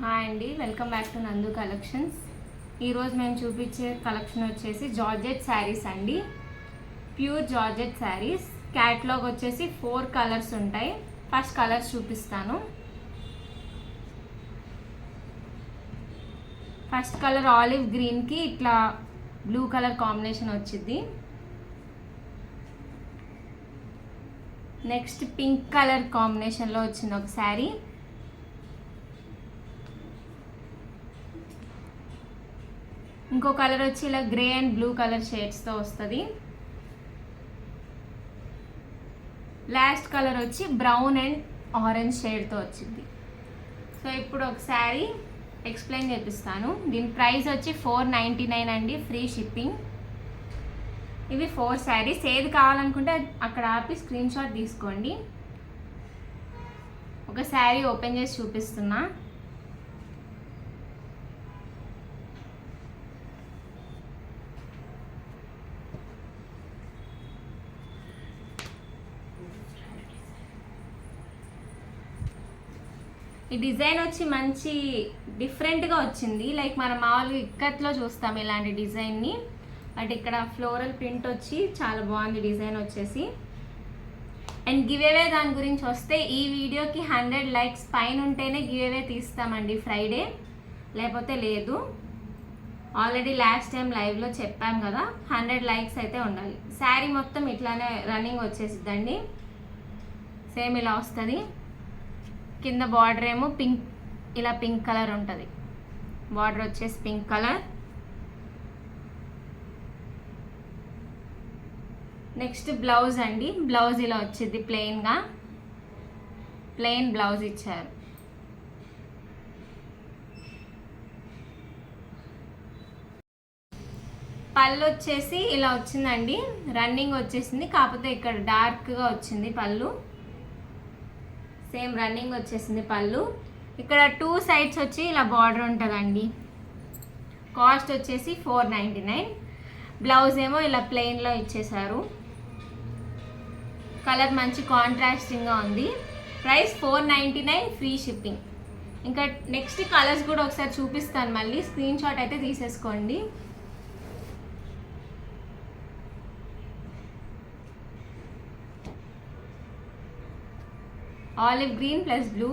Hi అండి, welcome back to నందు collections. ఈరోజు మేము చూపించే కలెక్షన్ వచ్చేసి జార్జెట్ శారీస్ అండి. Pure georgette saris. క్యాట్లాగ్ వచ్చేసి 4 కలర్స్ ఉంటాయి. ఫస్ట్ కలర్స్ చూపిస్తాను. ఫస్ట్ కలర్ ఆలివ్ గ్రీన్కి ఇట్లా బ్లూ కలర్ కాంబినేషన్ వచ్చింది. నెక్స్ట్ పింక్ కలర్ కాంబినేషన్లో వచ్చింది ఒక శారీ. ఇంకో కలర్ వచ్చి ఇలా గ్రే అండ్ బ్లూ కలర్ షేడ్స్తో వస్తుంది. లాస్ట్ కలర్ వచ్చి బ్రౌన్ అండ్ ఆరెంజ్ షేడ్తో వచ్చింది. సో ఇప్పుడు ఒక శారీ ఎక్స్ప్లెయిన్ చేపిస్తాను. దీని ప్రైస్ వచ్చి 499 అండి, ఫ్రీ షిప్పింగ్. ఇవి 4 శారీస్. ఏది కావాలనుకుంటే అక్కడ ఆపి స్క్రీన్ షాట్ తీసుకోండి. ఒక శారీ ఓపెన్ చేసి చూపిస్తున్నా. ఈ డిజైన్ వచ్చి మంచి డిఫరెంట్గా వచ్చింది. లైక్ మనం మామూలుగా ఇక్కట్లో చూస్తాం ఇలాంటి డిజైన్ని, బట్ ఇక్కడ ఫ్లోరల్ ప్రింట్ వచ్చి చాలా బాగుంది డిజైన్ వచ్చేసి. అండ్ గివ్ అవే దాని గురించి వస్తే, ఈ వీడియోకి 100 లైక్స్ పైన ఉంటేనే గివ్ అవే తీస్తామండి ఫ్రైడే, లేకపోతే లేదు. ఆల్రెడీ లాస్ట్ టైం లైవ్లో చెప్పాం కదా, 100 లైక్స్ అయితే ఉండాలి. శారీ మొత్తం ఇట్లానే రన్నింగ్ వచ్చేసిద్దండి. సేమ్ ఇలా వస్తుంది. కింద బార్డర్ ఏమో పింక్, ఇలా పింక్ కలర్ ఉంటుంది. బార్డర్ వచ్చేసి పింక్ కలర్. నెక్స్ట్ బ్లౌజ్ అండి. బ్లౌజ్ ఇలా వచ్చింది ప్లెయిన్గా, ప్లెయిన్ బ్లౌజ్ ఇచ్చారు. పళ్ళు వచ్చేసి ఇలా వచ్చిందండి, రన్నింగ్ వచ్చేసింది. కాకపోతే ఇక్కడ డార్క్గా వచ్చింది పళ్ళు. సేమ్ రన్నింగ్ వచ్చేసింది పళ్ళు. ఇక్కడ 2 సైడ్స్ వచ్చి ఇలా బార్డర్ ఉంటుందండి. కాస్ట్ వచ్చేసి 499. బ్లౌజ్ ఏమో ఇలా ప్లెయిన్లో ఇచ్చేసారు. కలర్ మంచి కాంట్రాస్టింగ్గా ఉంది. Price 499, free shipping. ఇంకా నెక్స్ట్ కలర్స్ కూడా ఒకసారి చూపిస్తాను, మళ్ళీ స్క్రీన్ షాట్ అయితే తీసేసుకోండి. Olive green plus blue,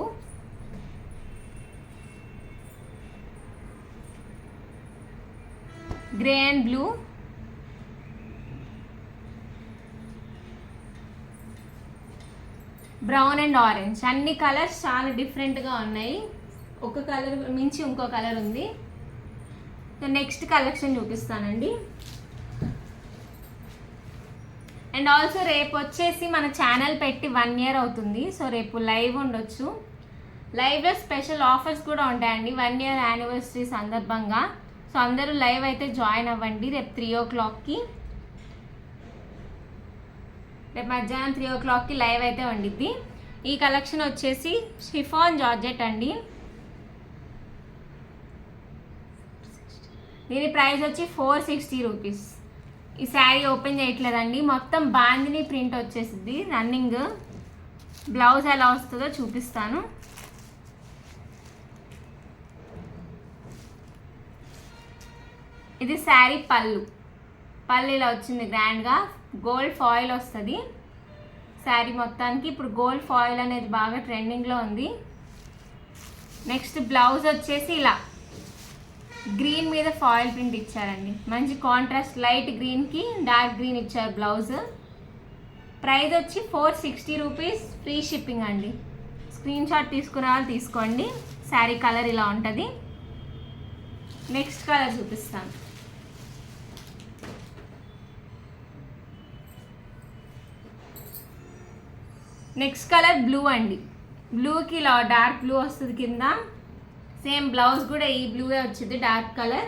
grey and blue, brown and orange. అన్ని కలర్స్ చాలా డిఫరెంట్గా ఉన్నాయి. ఒక కలర్ మించి ఇంకో కలర్ ఉంది. నెక్స్ట్ కలెక్షన్ చూపిస్తానండి. అండ్ ఆల్సో రేపు వచ్చేసి మన ఛానల్ పెట్టి 1 year అవుతుంది. సో రేపు లైవ్ ఉండొచ్చు. లైవ్లో స్పెషల్ ఆఫర్స్ కూడా ఉంటాయండి 1 year యానివర్సరీ సందర్భంగా. సో అందరూ లైవ్ అయితే జాయిన్ అవ్వండి. రేపు 3 o'clockకి, రేపు మధ్యాహ్నం 3 o'clockకి లైవ్ అయితే ఉండిద్ది. ఈ కలెక్షన్ వచ్చేసి షిఫాన్ జార్జెట్ అండి. దీని ప్రైస్ వచ్చి 460 రూపీస్. ఈ శారీ ఓపెన్ చేయట్లేదండి, మొత్తం బాందిని ప్రింట్ వచ్చేసింది రన్నింగ్. బ్లౌజ్ ఎలా వస్తుందో చూపిస్తాను. ఇది శారీ పళ్ళు. పళ్ళు ఇలా వచ్చింది గ్రాండ్గా. గోల్డ్ ఫాయిల్ వస్తుంది శారీ మొత్తానికి. ఇప్పుడు గోల్డ్ ఫాయిల్ అనేది బాగా ట్రెండింగ్లో ఉంది. నెక్స్ట్ బ్లౌజ్ వచ్చేసి ఇలా గ్రీన్ మీద ఫాయిల్ ప్రింట్ ఇచ్చారండి. మంచి కాంట్రాస్ట్, లైట్ గ్రీన్కి డార్క్ గ్రీన్ ఇచ్చారు బ్లౌజ్. ప్రైస్ వచ్చి 460 రూపీస్, ఫ్రీ షిప్పింగ్ అండి. స్క్రీన్ షాట్ తీసుకునే వాళ్ళు తీసుకోండి. శారీ కలర్ ఇలా ఉంటుంది. నెక్స్ట్ కలర్ చూపిస్తాను. నెక్స్ట్ కలర్ బ్లూ అండి. బ్లూకి ఇలా డార్క్ బ్లూ వస్తుంది కింద. సేమ్ బ్లౌజ్ కూడా ఈ బ్లూవే వచ్చింది, dark colour.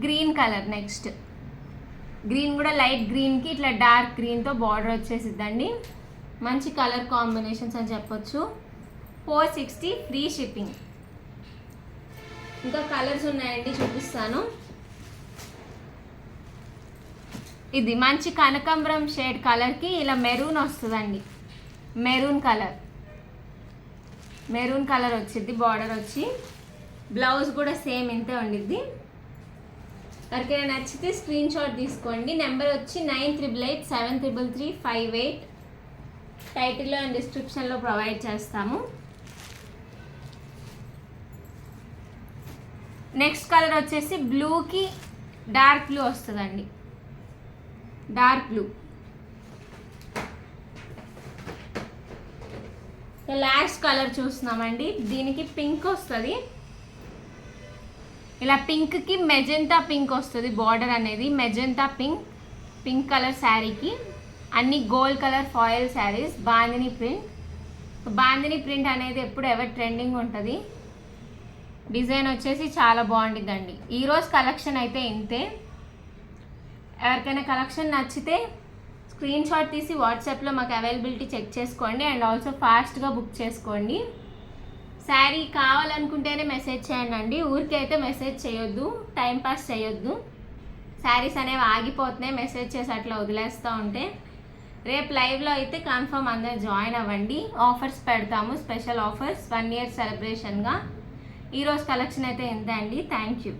Green colour. Next green కూడా లైట్ గ్రీన్కి ఇట్లా డార్క్ గ్రీన్తో బార్డర్ వచ్చేసిద్దండి. మంచి కలర్ కాంబినేషన్స్ అని చెప్పొచ్చు. 460, ఫ్రీ షిప్పింగ్. ఇంకా కలర్స్ ఉన్నాయండి, చూపిస్తాను. ఇది మంచి కనకాంబరం షేడ్ కలర్కి ఇలా మెరూన్ వస్తుందండి. మెరూన్ కలర్ వచ్చింది. బార్డర్ వచ్చి బ్లౌజ్ కూడా సేమ్ ఇంతే ఉండిద్ది. ఎవరికైనా నచ్చితే స్క్రీన్ షాట్ తీసుకోండి. నెంబర్ వచ్చి 9887333588. టైటిల్లో అండ్ డిస్క్రిప్షన్లో ప్రొవైడ్ చేస్తాము. నెక్స్ట్ కలర్ వచ్చేసి బ్లూకి డార్క్ బ్లూ వస్తుందండి. Dark blue. లాస్ట్ కలర్ చూస్తున్నామండి. దీనికి పింక్ వస్తుంది. ఇలా పింక్కి మెజెంటా పింక్ వస్తుంది. బార్డర్ అనేది మెజెంటా పింక్ కలర్ శారీకి. అన్ని gold colour foil saris. Bandhani print అనేది ఎప్పుడు ఎవర్ ట్రెండింగ్ ఉంటుంది. డిజైన్ వచ్చేసి చాలా బాగుంటుందండి. ఈరోజు కలెక్షన్ అయితే ఇంతే. ఎవరికైనా కలెక్షన్ నచ్చితే స్క్రీన్ షాట్ తీసి వాట్సాప్లో మాకు అవైలబిలిటీ చెక్ చేసుకోండి. అండ్ ఆల్సో ఫాస్ట్గా బుక్ చేసుకోండి. శారీ కావాలనుకుంటేనే మెసేజ్ చేయండి. ఊరికైతే మెసేజ్ చేయొద్దు, టైంపాస్ చేయొద్దు. శారీస్ అనేవి ఆగిపోతున్నాయి మెసేజ్ చేసి అట్లా వదిలేస్తూ ఉంటే. రేపు లైవ్లో అయితే కన్ఫర్మ్ అందరు జాయిన్ అవ్వండి. ఆఫర్స్ పెడతాము, స్పెషల్ ఆఫర్స్ 1 year సెలబ్రేషన్గా. ఈరోజు కలెక్షన్ అయితే ఇంతే అండి. Thank you.